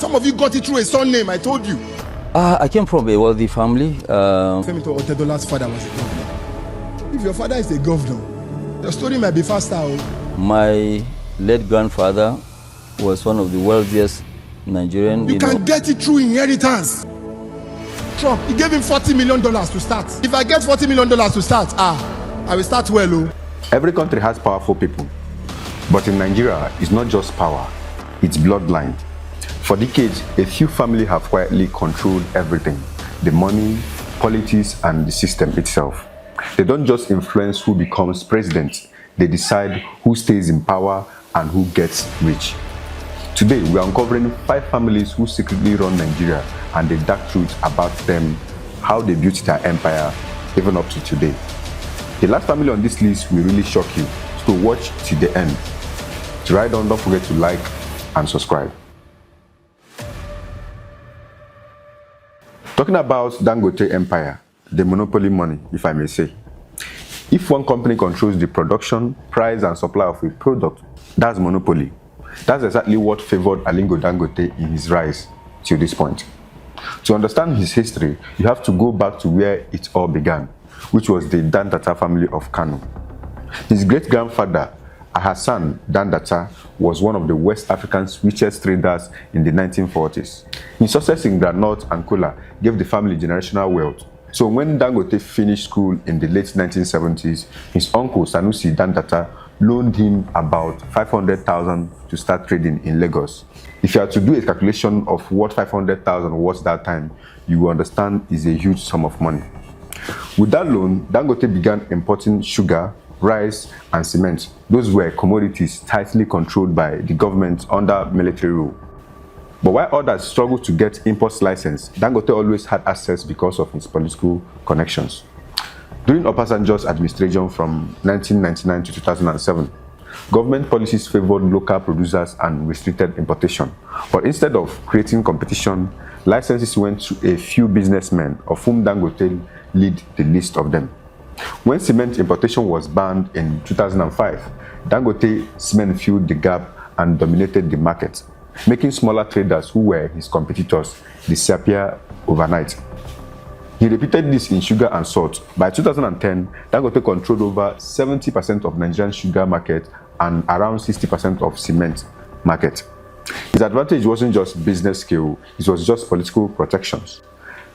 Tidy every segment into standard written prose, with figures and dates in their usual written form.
Some of you got it through a surname, I told you. I came from a wealthy family. Femi Otedola's father was a governor. If your father is a governor, your story might be faster. My late grandfather was one of the wealthiest Nigerian. You can get it through inheritance. Trump, he gave him $40 million to start. If I get $40 million to start, I will start well. Oh. Every country has powerful people. But in Nigeria, it's not just power, it's bloodline. For decades, a few families have quietly controlled everything: the money, politics, and the system itself. They don't just influence who becomes president, they decide who stays in power and who gets rich. Today, we are uncovering 5 families who secretly run Nigeria and the dark truth about them, how they built their empire, even up to today. The last family on this list will really shock you, so watch till the end. To ride on, don't forget to like and subscribe. Talking about Dangote empire, the monopoly money, if I may say. If one company controls the production, price, and supply of a product, that's monopoly. That's exactly what favored Aliko Dangote in his rise till this point. To understand his history, you have to go back to where it all began, which was the Dandata family of Kano. His great-grandfather, Hassan Dandata, was one of the West Africa's richest traders in the 1940s. His success in groundnut and kola gave the family generational wealth. So when Dangote finished school in the late 1970s, his uncle Sanusi Dandata loaned him about 500,000 to start trading in Lagos. If you are to do a calculation of what 500,000 was that time, you will understand it's a huge sum of money. With that loan, Dangote began importing sugar, rice, and cement. Those were commodities tightly controlled by the government under military rule. But while others struggled to get import license, Dangote always had access because of his political connections. During Obasanjo's administration from 1999 to 2007, government policies favored local producers and restricted importation. But instead of creating competition, licenses went to a few businessmen, of whom Dangote led the list of them. When cement importation was banned in 2005, Dangote cement filled the gap and dominated the market, making smaller traders who were his competitors disappear overnight. He repeated this in sugar and salt. By 2010, Dangote controlled over 70% of Nigerian sugar market and around 60% of cement market. His advantage wasn't just business skill, it was just political protections.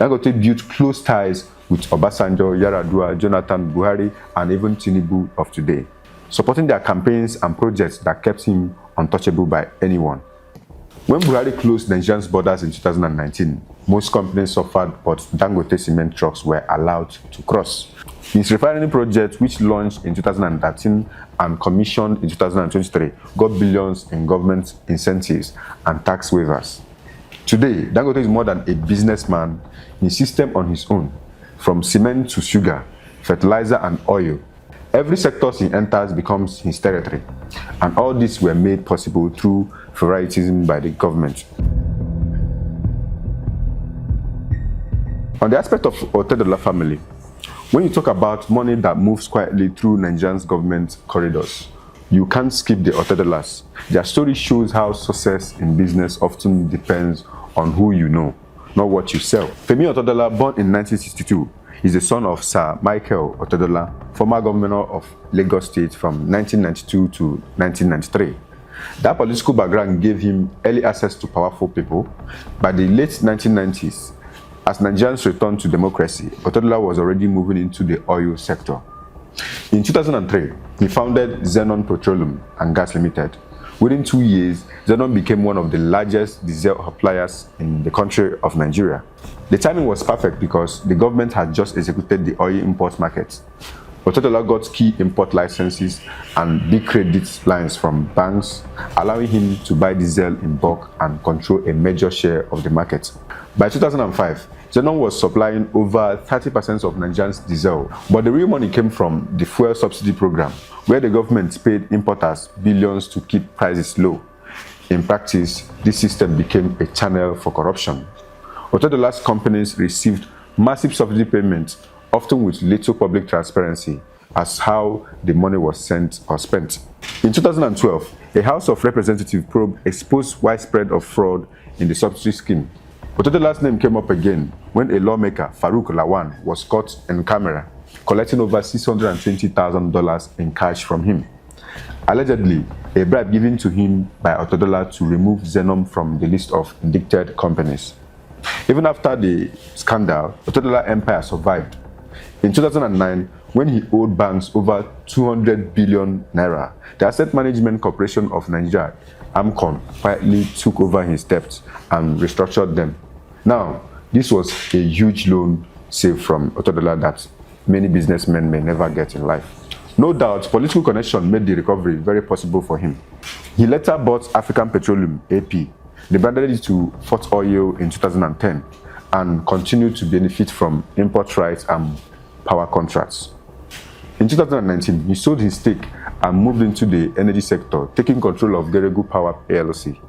Dangote built close ties with Obasanjo, Yar'Adua, Jonathan, Buhari, and even Tinubu of today, supporting their campaigns and projects that kept him untouchable by anyone. When Buhari closed Nigeria's borders in 2019, most companies suffered, but Dangote cement trucks were allowed to cross. His refinery project, which launched in 2013 and commissioned in 2023, got billions in government incentives and tax waivers. Today, Dangote is more than a businessman. His system on his own, from cement to sugar, fertilizer, and oil. Every sector he enters becomes his territory, and all these were made possible through favoritism by the government. On the aspect of Otedola family, when you talk about money that moves quietly through Nigeria's government corridors, you can't skip the Otedolas. Their story shows how success in business often depends on who you know, not what you sell. Femi Otedola, born in 1962, is the son of Sir Michael Otedola, former governor of Lagos State from 1992 to 1993. That political background gave him early access to powerful people. By the late 1990s, as Nigerians returned to democracy, Otedola was already moving into the oil sector. In 2003, he founded Zenon Petroleum and Gas Limited. Within 2 years, Zenon became one of the largest diesel suppliers in the country of Nigeria. The timing was perfect because the government had just executed the oil import market. Otedola got key import licenses and big credit lines from banks, allowing him to buy diesel in bulk and control a major share of the market. By 2005, Zenon was supplying over 30% of Nigerians' diesel, but the real money came from the fuel subsidy program, where the government paid importers billions to keep prices low. In practice, this system became a channel for corruption. Otedola's companies received massive subsidy payments, often with little public transparency, as how the money was sent or spent. In 2012, a House of Representatives probe exposed widespread of fraud in the subsidy scheme. Otedola's name came up again when a lawmaker, Farouk Lawan, was caught in camera collecting over $620,000 in cash from him. Allegedly, a bribe given to him by Otedola to remove Xenom from the list of indicted companies. Even after the scandal, Otedola empire survived. In 2009, when he owed banks over 200 billion naira, the Asset Management Corporation of Nigeria, AMCON, quietly took over his debts and restructured them. Now, this was a huge loan saved from Otedola that many businessmen may never get in life. No doubt, political connection made the recovery very possible for him. He later bought African Petroleum, AP, rebranded it to Fort Oil in 2010, and continued to benefit from import rights and power contracts. In 2019, he sold his stake and moved into the energy sector, taking control of Geregu Power PLC.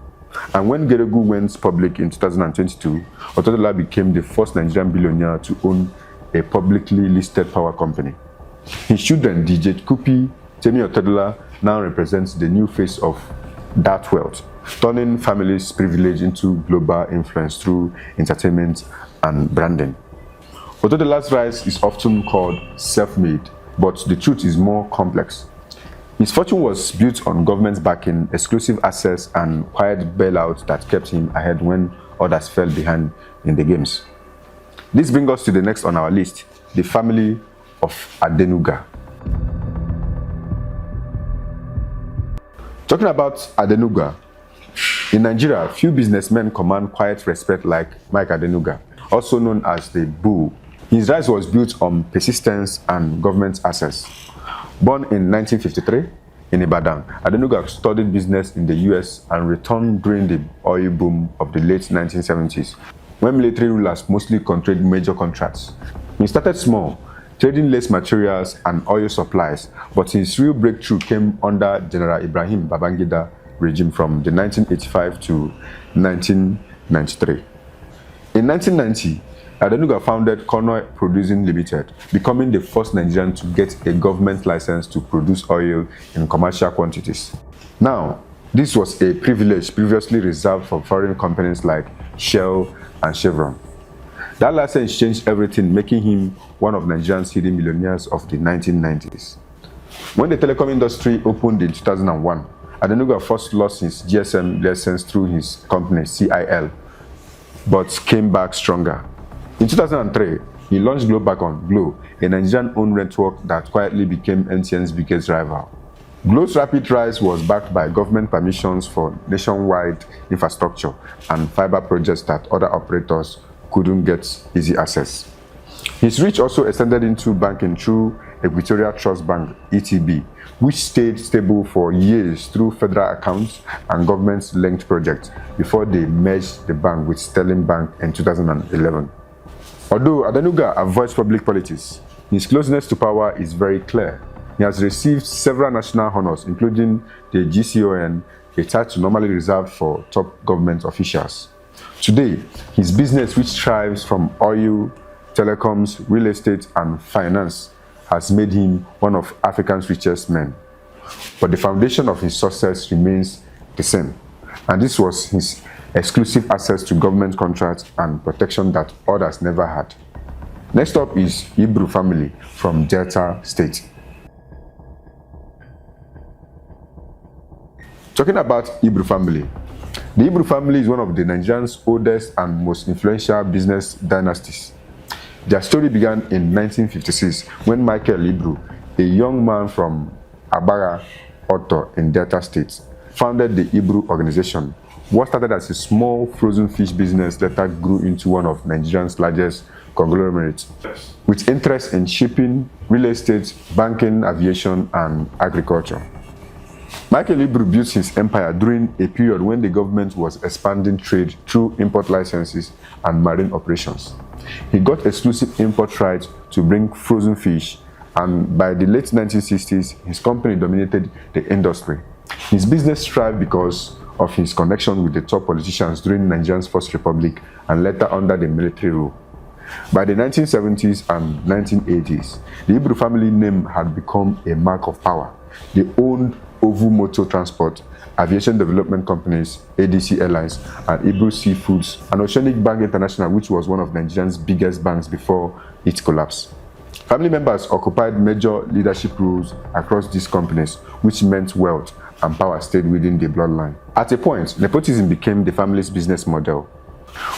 And when Geregu went public in 2022, Otedola became the first Nigerian billionaire to own a publicly listed power company. His children, DJ Kupi, Temi Otedola, now represents the new face of that wealth, turning families' privilege into global influence through entertainment and branding. Otedola's rise is often called self-made, but the truth is more complex. His fortune was built on government backing, exclusive access, and quiet bailouts that kept him ahead when others fell behind in the games. This brings us to the next on our list, the family of Adenuga. Talking about Adenuga, in Nigeria, few businessmen command quiet respect like Mike Adenuga, also known as the Bull. His rise was built on persistence and government access. Born in 1953 in Ibadan, Adenuga studied business in the US and returned during the oil boom of the late 1970s, when military rulers mostly controlled major contracts. He started small, trading lace materials and oil supplies, but his real breakthrough came under General Ibrahim Babangida regime from the 1985 to 1993. In 1990, Adenuga founded Kono Producing Limited, becoming the first Nigerian to get a government license to produce oil in commercial quantities. Now, this was a privilege previously reserved for foreign companies like Shell and Chevron. That license changed everything, making him one of Nigeria's hidden millionaires of the 1990s. When the telecom industry opened in 2001, Adenuga first lost his GSM license through his company CIL, but came back stronger. In 2003, he launched Glo, a Nigerian-owned network that quietly became MTN's biggest rival. Glo's rapid rise was backed by government permissions for nationwide infrastructure and fiber projects that other operators couldn't get easy access. His reach also extended into banking through Equatorial Trust Bank, ETB, which stayed stable for years through federal accounts and government-linked projects before they merged the bank with Sterling Bank in 2011. Although Adenuga avoids public politics, his closeness to power is very clear. He has received several national honors, including the GCON, a title normally reserved for top government officials. Today, his business, which thrives from oil, telecoms, real estate, and finance, has made him one of Africa's richest men. But the foundation of his success remains the same, and this was his exclusive access to government contracts and protection that others never had. Next up is Ibru family from Delta State. Talking about Ibru family, the Ibru family is one of the Nigerian's oldest and most influential business dynasties. Their story began in 1956 when Michael Ibru, a young man from Abara, Oto in Delta State, founded the Ibru organization. What started as a small frozen fish business later grew into one of Nigeria's largest conglomerates, with interest in shipping, real estate, banking, aviation, and agriculture. Michael Ibru built his empire during a period when the government was expanding trade through import licenses and marine operations. He got exclusive import rights to bring frozen fish, and by the late 1960s, his company dominated the industry. His business thrived because of his connection with the top politicians during Nigeria's First Republic and later under the military rule. By the 1970s and 1980s, the Ibru family name had become a mark of power. They owned Ovu Motor Transport, Aviation Development Companies, ADC Airlines, and Ibru Seafoods, and Oceanic Bank International, which was one of Nigeria's biggest banks before its collapse. Family members occupied major leadership roles across these companies, which meant wealth and power stayed within the bloodline. At a point, nepotism became the family's business model.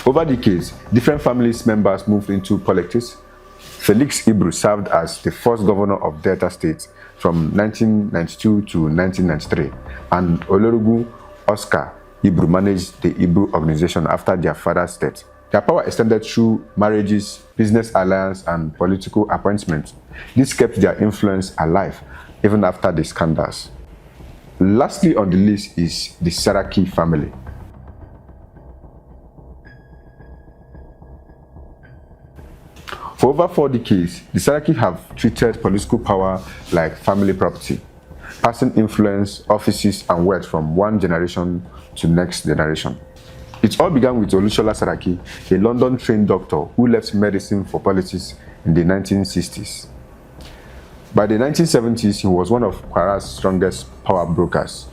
Over decades, different families members moved into politics. Felix Ibru served as the first governor of Delta State from 1992 to 1993, and Olorugu Oscar Ibru managed the Ibru organization after their father's death. Their power extended through marriages, business alliance, and political appointments. This kept their influence alive even after the scandals. Lastly on the list is the Saraki family. For over 4 decades, the Saraki have treated political power like family property, passing influence, offices, and wealth from one generation to next generation. It all began with Olusola Saraki, a London-trained doctor who left medicine for politics in the 1960s. By the 1970s, he was one of Kwara's strongest power brokers.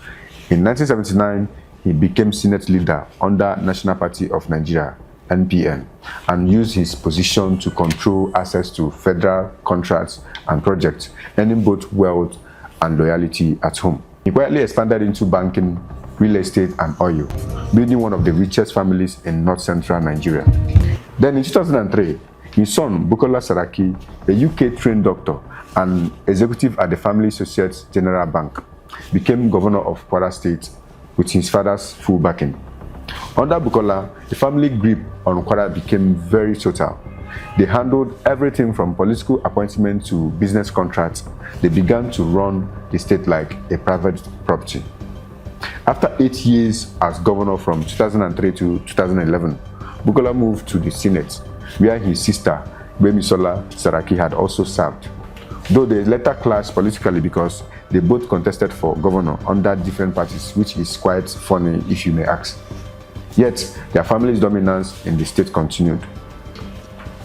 In 1979, he became Senate leader under National Party of Nigeria, NPN, and used his position to control access to federal contracts and projects, earning both wealth and loyalty at home. He quietly expanded into banking, real estate, and oil, building one of the richest families in north-central Nigeria. Then in 2003, his son, Bukola Saraki, a UK-trained doctor and executive at the Family Associates General Bank, became governor of Kwara State with his father's full backing. Under Bukola, the family grip on Kwara became very total. They handled everything from political appointment to business contracts. They began to run the state like a private property. After 8 years as governor from 2003 to 2011, Bukola moved to the Senate, where his sister, Gbemisola Saraki, had also served. Though they later clashed politically because they both contested for governor under different parties, which is quite funny if you may ask. Yet, their family's dominance in the state continued.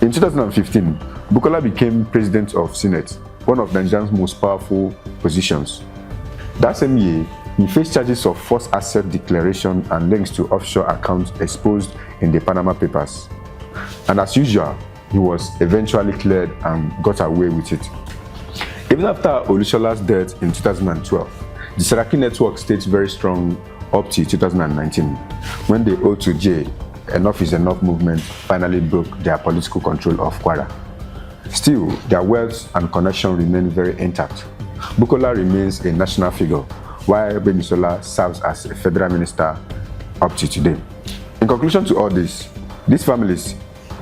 In 2015, Bukola became president of Senate, one of Nigeria's most powerful positions. That same year, he faced charges of false asset declaration and links to offshore accounts exposed in the Panama Papers. And as usual, he was eventually cleared and got away with it. Even after Olusola's death in 2012, the Saraki network stayed very strong up to 2019, when the O2J, Enough is Enough movement, finally broke their political control of Kwara. Still, their wealth and connection remain very intact. Bukola remains a national figure, while Gbemisola serves as a federal minister up to today. In conclusion to all this, these families,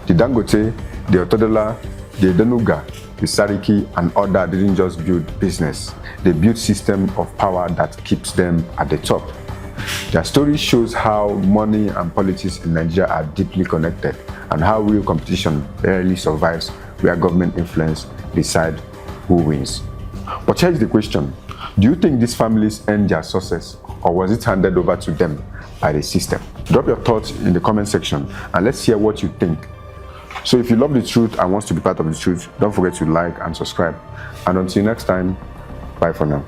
the Dangote, the Otedola, the Adenuga, the Saraki, and other didn't just build business. They built a system of power that keeps them at the top. Their story shows how money and politics in Nigeria are deeply connected and how real competition rarely survives where government influence decides who wins. But here's the question. Do you think these families earned their success, or was it handed over to them by the system? Drop your thoughts in the comment section and let's hear what you think. So if you love the truth and want to be part of the truth, don't forget to like and subscribe. And until next time, bye for now.